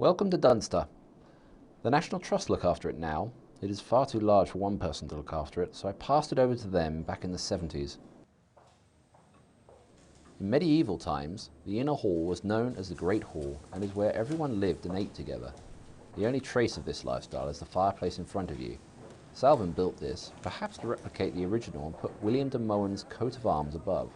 Welcome to Dunster. The National Trust look after it now. It is far too large for one person to look after it, so I passed it over to them back in the 70s. In medieval times, the inner hall was known as the Great Hall and is where everyone lived and ate together. The only trace of this lifestyle is the fireplace in front of you. Salvin built this, perhaps to replicate the original, and put William de Mohun's coat of arms above.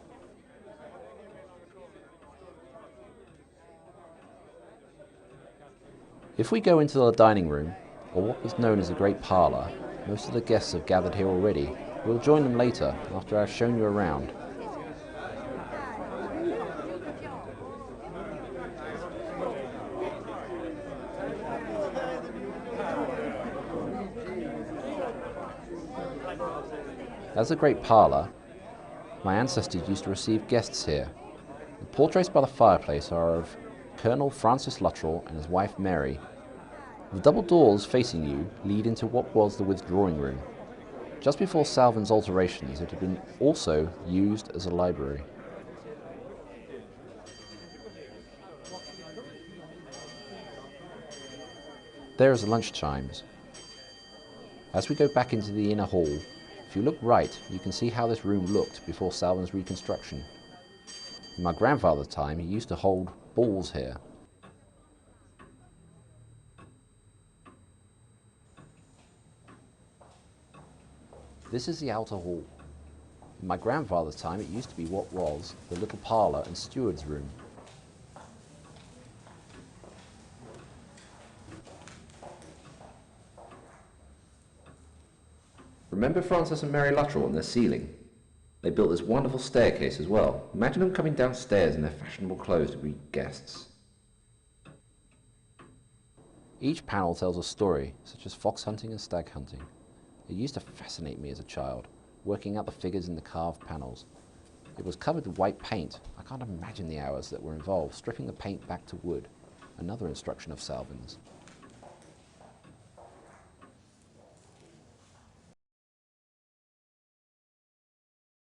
If we go into the dining room, or what was known as the Great Parlour, most of the guests have gathered here already. We'll join them later, after I've shown you around. As the Great Parlour, my ancestors used to receive guests here. The portraits by the fireplace are of Colonel Francis Luttrell and his wife Mary. The double doors facing you lead into what was the withdrawing room. Just before Salvin's alterations, it had been also used as a library. There is the lunch chimes. As we go back into the inner hall, if you look right, you can see how this room looked before Salvin's reconstruction. In my grandfather's time, he used to hold balls here. This is the outer hall. In my grandfather's time, it used to be what was the little parlour and steward's room. Remember Francis and Mary Luttrell and their ceiling? They built this wonderful staircase as well. Imagine them coming downstairs in their fashionable clothes to greet guests. Each panel tells a story, such as fox hunting and stag hunting. It used to fascinate me as a child, working out the figures in the carved panels. It was covered with white paint. I can't imagine the hours that were involved stripping the paint back to wood. Another instruction of Salvin's.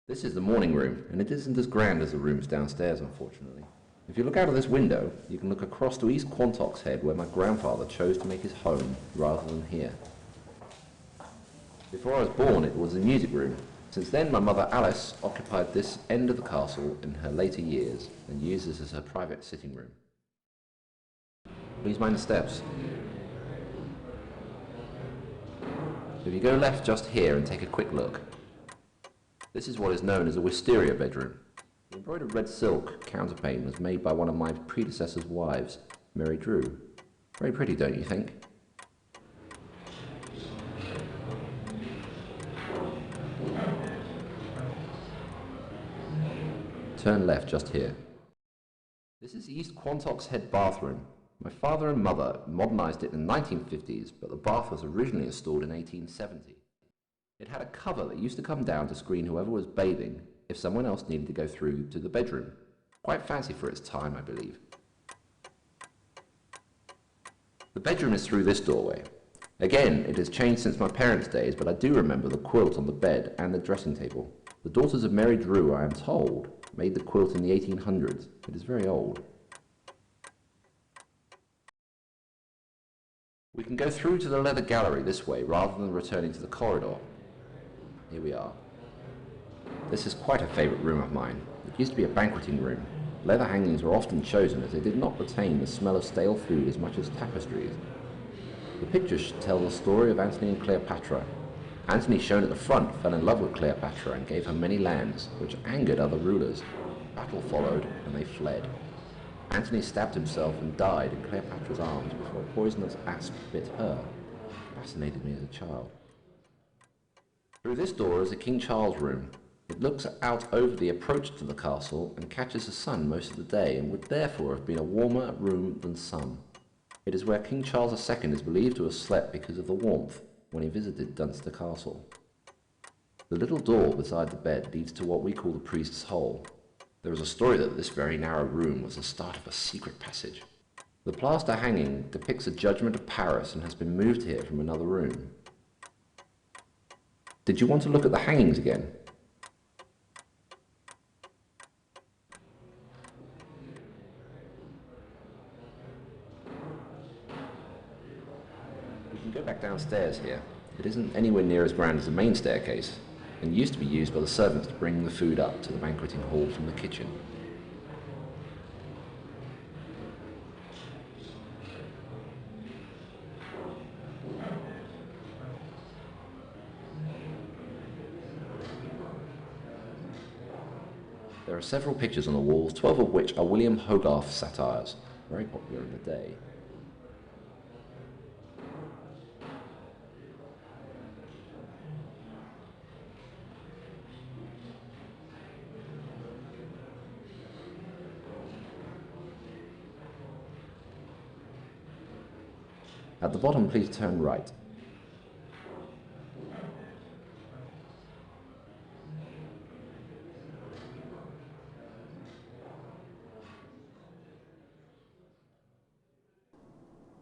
This is the morning room, and it isn't as grand as the rooms downstairs, unfortunately. If you look out of this window, you can look across to East Quantock's Head, where my grandfather chose to make his home rather than here. Before I was born, it was the music room. Since then, my mother Alice occupied this end of the castle in her later years and used this as her private sitting room. Please mind the steps. If you go left just here and take a quick look, this is what is known as a wisteria bedroom. The embroidered red silk counterpane was made by one of my predecessor's wives, Mary Drew. Very pretty, don't you think? Turn left just here. This is East Quantock's Head bathroom. My father and mother modernised it in the 1950s, but the bath was originally installed in 1870. It had a cover that used to come down to screen whoever was bathing if someone else needed to go through to the bedroom. Quite fancy for its time, I believe. The bedroom is through this doorway. Again, it has changed since my parents' days, but I do remember the quilt on the bed and the dressing table. The daughters of Mary Drew, I am told, made the quilt in the 1800s. It is very old. We can go through to the leather gallery this way rather than returning to the corridor. Here we are. This is quite a favourite room of mine. It used to be a banqueting room. Leather hangings were often chosen as they did not retain the smell of stale food as much as tapestries. The pictures tell the story of Antony and Cleopatra. Antony, shown at the front, fell in love with Cleopatra and gave her many lands, which angered other rulers. Battle followed, and they fled. Antony stabbed himself and died in Cleopatra's arms before a poisonous asp bit her. It fascinated me as a child. Through this door is the King Charles room. It looks out over the approach to the castle and catches the sun most of the day, and would therefore have been a warmer room than some. It is where King Charles II is believed to have slept because of the warmth when he visited Dunster Castle. The little door beside the bed leads to what we call the priest's hole. There is a story that this very narrow room was the start of a secret passage. The plaster hanging depicts a judgment of Paris and has been moved here from another room. Did you want to look at the hangings again? You can go back downstairs here. It isn't anywhere near as grand as the main staircase, and used to be used by the servants to bring the food up to the banqueting hall from the kitchen. There are several pictures on the walls, 12 of which are William Hogarth satires, very popular in the day. At the bottom, please turn right.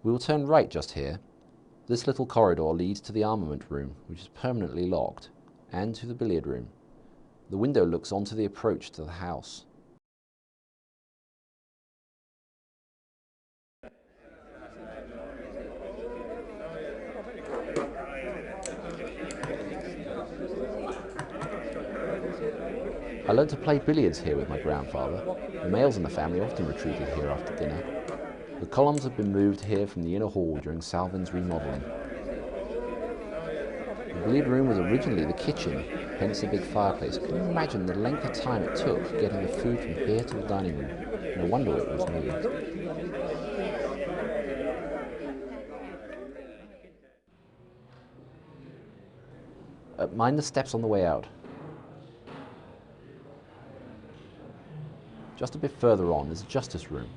We will turn right just here. This little corridor leads to the armament room, which is permanently locked, and to the billiard room. The window looks onto the approach to the house. I learned to play billiards here with my grandfather. The males in the family often retreated here after dinner. The columns have been moved here from the inner hall during Salvin's remodelling. The billiard room was originally the kitchen, hence a big fireplace. Can you imagine the length of time it took getting the food from here to the dining room? No wonder it was moved. Mind the steps on the way out. Just a bit further on is a justice room.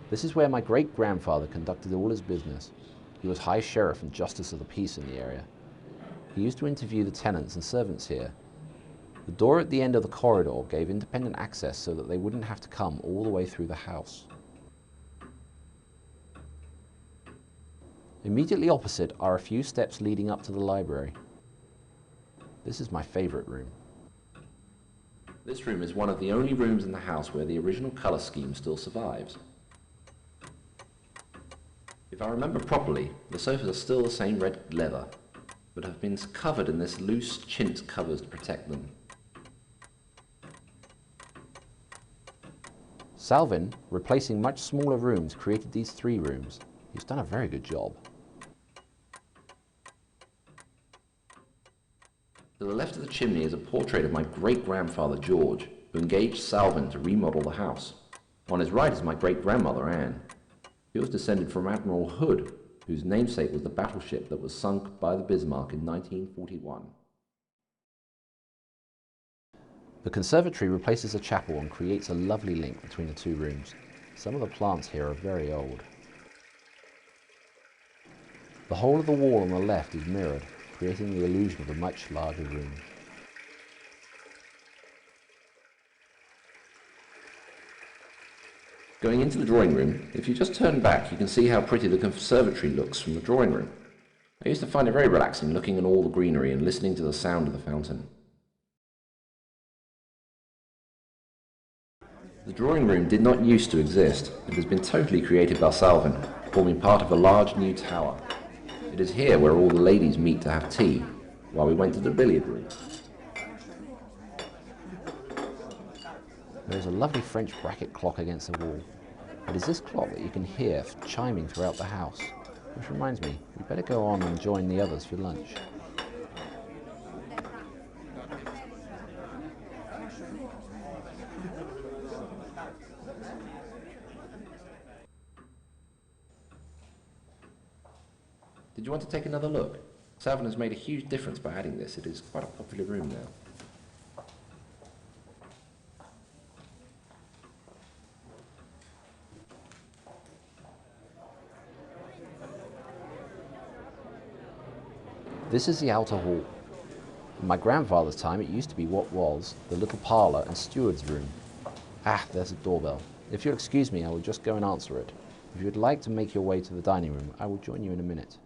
This is where my great-grandfather conducted all his business. He was High Sheriff and Justice of the Peace in the area. He used to interview the tenants and servants here. The door at the end of the corridor gave independent access so that they wouldn't have to come all the way through the house. Immediately opposite are a few steps leading up to the library. This is my favorite room. This room is one of the only rooms in the house where the original color scheme still survives. If I remember properly, the sofas are still the same red leather, but have been covered in this loose chintz covers to protect them. Salvin, replacing much smaller rooms, created these 3 rooms. He's done a very good job. To the left of the chimney is a portrait of my great-grandfather George, who engaged Salvin to remodel the house. On his right is my great-grandmother Anne. She was descended from Admiral Hood, whose namesake was the battleship that was sunk by the Bismarck in 1941. The conservatory replaces a chapel and creates a lovely link between the 2 rooms. Some of the plants here are very old. The whole of the wall on the left is mirrored, creating the illusion of a much larger room. Going into the drawing room, if you just turn back, you can see how pretty the conservatory looks from the drawing room. I used to find it very relaxing looking at all the greenery and listening to the sound of the fountain. The drawing room did not used to exist. It has been totally created by Salvin, forming part of a large new tower. It is here where all the ladies meet to have tea, while we went to the billiard room. There is a lovely French bracket clock against the wall. It is this clock that you can hear chiming throughout the house. Which reminds me, we better go on and join the others for lunch. Did you want to take another look? Salvin has made a huge difference by adding this. It is quite a popular room now. This is the outer hall. In my grandfather's time, it used to be what was the little parlour and steward's room. Ah, there's a doorbell. If you'll excuse me, I will just go and answer it. If you would like to make your way to the dining room, I will join you in a minute.